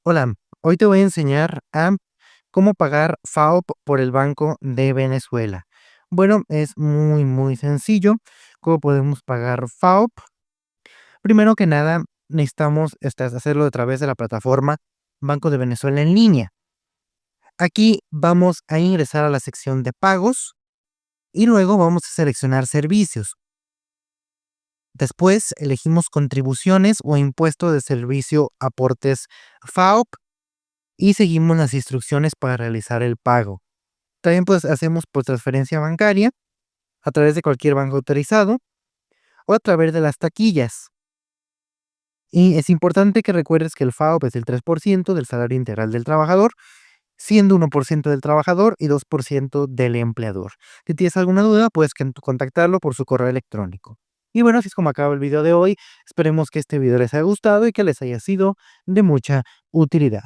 Hola, hoy te voy a enseñar a cómo pagar FAO por el Banco de Venezuela. Bueno, es muy sencillo. ¿Cómo podemos pagar FAO? Primero que nada, necesitamos hacerlo a través de la plataforma Banco de Venezuela en línea. Aquí vamos a ingresar a la sección de pagos y luego vamos a seleccionar servicios. Después elegimos contribuciones o impuesto de servicio aportes FAO y seguimos las instrucciones para realizar el pago. También pues hacemos por transferencia bancaria a través de cualquier banco autorizado o a través de las taquillas. Y es importante que recuerdes que el FAO es el 3% del salario integral del trabajador, siendo 1% del trabajador y 2% del empleador. Si tienes alguna duda, puedes contactarlo por su correo electrónico. Y bueno, así es como acaba el video de hoy. Esperemos que este video les haya gustado y que les haya sido de mucha utilidad.